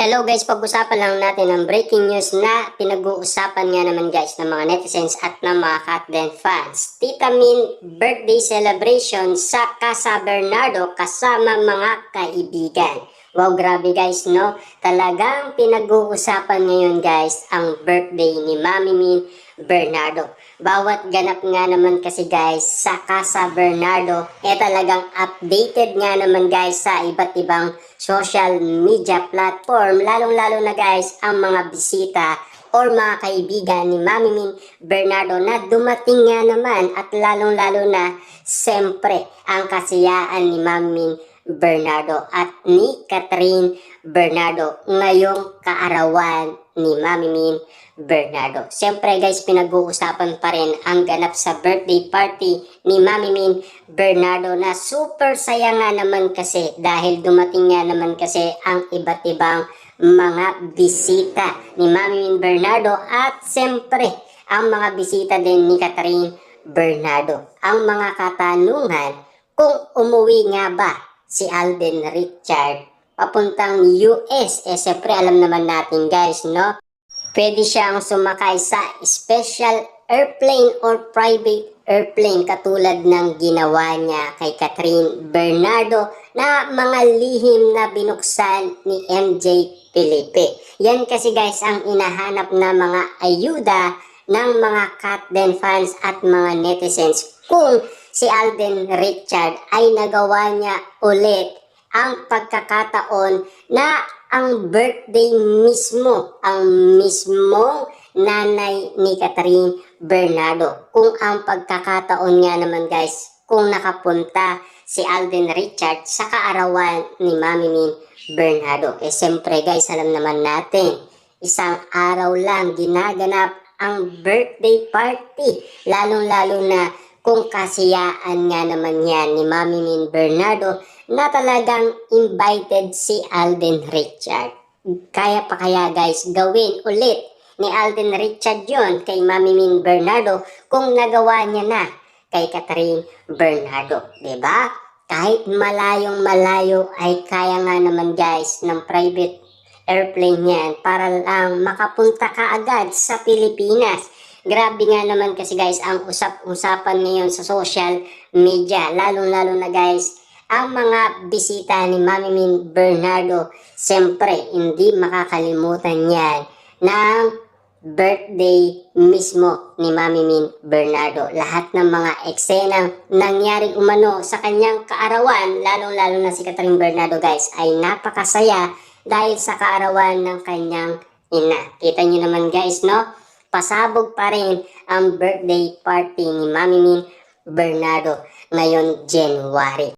Hello guys, pag-usapan lang natin ang breaking news na pinag-uusapan nga naman guys ng mga netizens at ng mga Katden fans. Tita Min birthday celebration sa Casa Bernardo kasama mga kaibigan. Wow, grabe guys, no? Talagang pinag-uusapan ngayon guys ang birthday ni Mami Min Bernardo. Bawat ganap nga naman kasi guys sa Casa Bernardo, talagang updated nga naman guys sa iba't ibang social media platform, lalong-lalo na guys ang mga bisita or mga kaibigan ni Mami Min Bernardo na dumating nga naman, at lalong-lalo na siyempre ang kasiyaan ni Mami Min Bernardo at ni Catherine Bernardo ngayong kaarawan ni Mami Min Bernardo. Siyempre guys, pinag-uusapan pa rin ang ganap sa birthday party ni Mami Min Bernardo na super saya nga naman kasi dahil dumating nga naman kasi ang iba't ibang mga bisita ni Mami Min Bernardo at siyempre ang mga bisita din ni Catherine Bernardo. Ang mga katanungan, kung umuwi nga ba si Alden Richard papuntang US, siyempre alam naman natin guys, no? Pwede siyang sumakay sa special airplane or private airplane katulad ng ginawa niya kay Catherine Bernardo na mga lihim na binuksan ni MJ Felipe. Yan kasi guys ang inahanap na mga ayuda ng mga Katden fans at mga netizens kung si Alden Richard ay nagawa niya ulit ang pagkakataon na ang birthday mismo, ang mismong nanay ni Catherine Bernardo. Kung ang pagkakataon nga naman guys, kung nakapunta si Alden Richard sa kaarawan ni Mami Min Bernardo. Siyempre guys, alam naman natin, isang araw lang ginaganap ang birthday party. Lalong-lalo na kung kasiyaan nga naman yan ni Mami Min Bernardo na talagang invited si Alden Richard. Kaya pa kaya guys gawin ulit ni Alden Richard yon kay Mami Min Bernardo kung nagawa niya na kay Catherine Bernardo, diba? Kahit malayong malayo ay kaya nga naman guys ng private airplane yan para lang makapunta ka agad sa Pilipinas. Grabe nga naman kasi guys ang usap-usapan ngayon sa social media, lalong-lalo na guys ang mga bisita ni Mami Min Bernardo. Siyempre hindi makakalimutan yan ng birthday mismo ni Mami Min Bernardo. Lahat ng mga eksenang nangyari umano sa kanyang kaarawan, lalong-lalo na si Catherine Bernardo guys, ay napakasaya dahil sa kaarawan ng kanyang ina. Kita nyo naman guys, no? Pasabog pa rin ang birthday party ni Mami Min Bernardo ngayong January.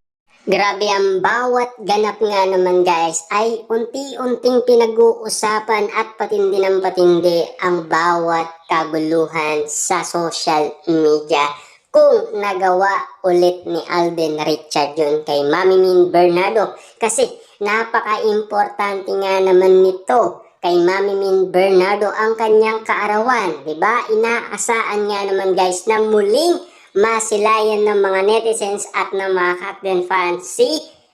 Grabe ang bawat ganap nga naman guys ay unti-unting pinag-uusapan at patindi ng patindi ang bawat kaguluhan sa social media. Kung nagawa ulit ni Alden Richard yun kay Mami Min Bernardo, kasi napaka-importante nga naman nito kay Mami Min Bernardo ang kanyang kaarawan, diba? Inaasaan nga naman guys na muling masilayan ng mga netizens at ng mga Katden fans si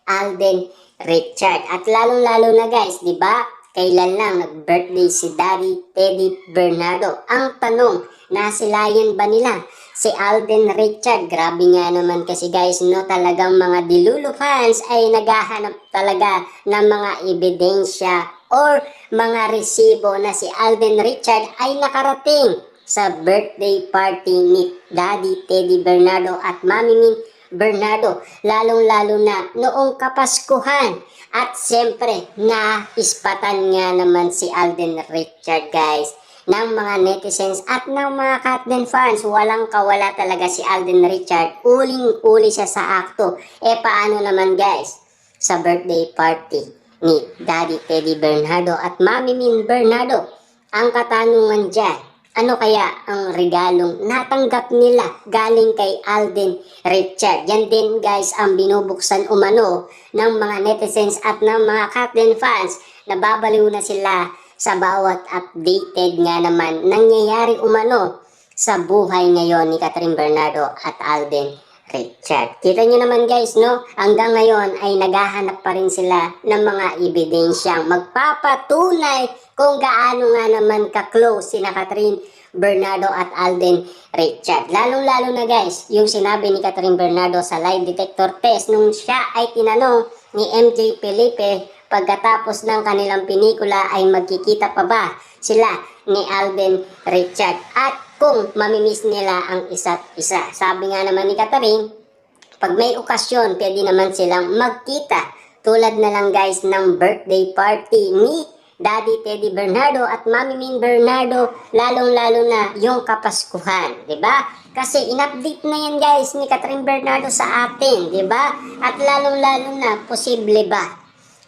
Alden Richard. At lalong-lalo na guys, di ba? Kailan lang nag-birthday si Daddy Teddy Bernardo. Ang tanong, nasilayan ba nila si Alden Richard? Grabe nga naman kasi guys, no? Talagang mga Dilulo fans ay naghahanap talaga ng mga ebidensya or mga resibo na si Alden Richard ay nakarating sa birthday party ni Daddy Teddy Bernardo at Mami Min Bernardo, lalong-lalo na noong Kapaskuhan. At siyempre, naispatan nga naman si Alden Richard guys ng mga netizens at ng mga Katden fans. Walang kawala talaga si Alden Richard, uling-uli siya sa akto. Paano naman guys sa birthday party ni Daddy Teddy Bernardo at Mami Min Bernardo? Ang katanungan dyan, ano kaya ang regalong natanggap nila galing kay Alden Richard? Yan din guys ang binubuksan umano ng mga netizens at ng mga Katden fans. Nababaliw na sila sa bawat updated nga naman nangyayari umano sa buhay ngayon ni Catherine Bernardo at Alden Richard. Kita nyo naman guys, no? Hanggang ngayon ay naghahanap pa rin sila ng mga ebidensyang magpapatunay kung gaano nga naman ka-close sina Catherine Bernardo at Alden Richard. Lalong-lalo na guys, yung sinabi ni Catherine Bernardo sa lie detector test nung siya ay tinanong ni MJ Felipe pagkatapos ng kanilang pelikula ay magkikita pa ba sila ni Alden Richard at kung mamimiss nila ang isa't isa. Sabi nga naman ni Catherine, pag may okasyon, pwede naman silang magkita. Tulad na lang guys ng birthday party ni Daddy Teddy Bernardo at Mami Min Bernardo, lalong-lalo na yung Kapaskuhan, 'di ba? Kasi in-update na yan guys ni Catherine Bernardo sa atin, 'di ba? At lalong-lalo na posible ba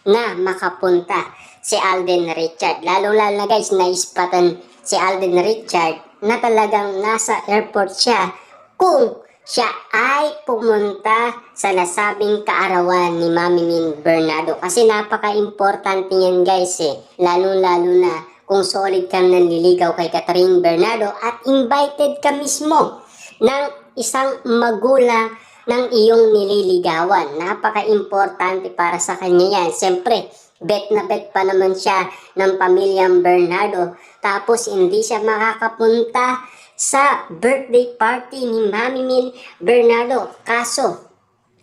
na makapunta si Alden Richard? Lalong-lalo na guys, naispatan si Alden Richard na talagang nasa airport siya kung siya ay pumunta sa nasabing kaarawan ni Mami Min Bernardo. Kasi napaka-importante yan guys Lalo-lalo na kung solid kang nanliligaw kay Catherine Bernardo at invited ka mismo ng isang magulang ng iyong nililigawan. Napaka-importante para sa kanya yan. Siyempre, bet na bet pa naman siya ng pamilyang Bernardo. Tapos hindi siya makakapunta sa birthday party ni Mami Min Bernardo. Kaso,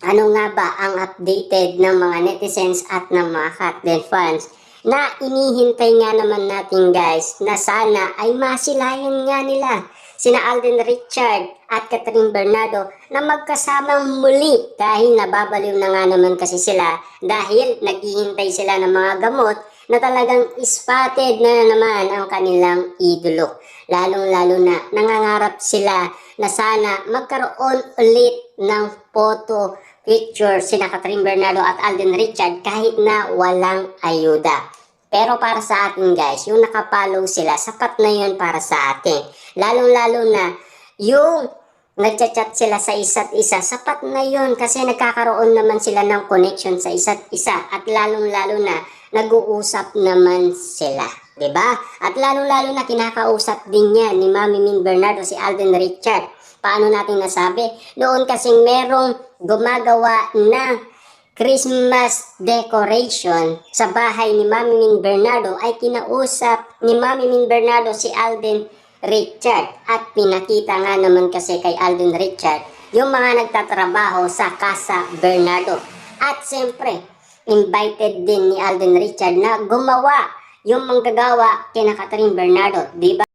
ano nga ba ang updated ng mga netizens at ng mga Katden fans na inihintay nga naman natin guys na sana ay masilayan nga nila sina Alden Richard at Catherine Bernardo na magkasamang muli dahil nababaliw na nga naman kasi sila dahil naghihintay sila ng mga gamot na talagang spotted na naman ang kanilang idolo. Lalong-lalo na nangangarap sila na sana magkaroon ulit ng photo picture sina Catherine Bernardo at Alden Richard kahit na walang ayuda. Pero para sa atin guys, yung nakapollow sila, sapat na yun para sa atin. Lalong-lalo na yung nagchat-chat sila sa isa't isa, sapat na yun kasi nagkakaroon naman sila ng connection sa isa't isa at lalong-lalo na nag-uusap naman sila. 'Di ba? At lalong-lalo na kinakausap din niya ni Mami Min Bernardo si Alden Richard. Paano natin nasabi? Noon kasing merong gumagawa ng Christmas decoration sa bahay ni Mami Min Bernardo ay kinausap ni Mami Min Bernardo si Alden Richard at pinakita nga naman kasi kay Alden Richard yung mga nagtatrabaho sa Casa Bernardo. At siyempre, invited din ni Alden Richard na gumawa yung manggagawa kina Catherine Bernardo, di ba?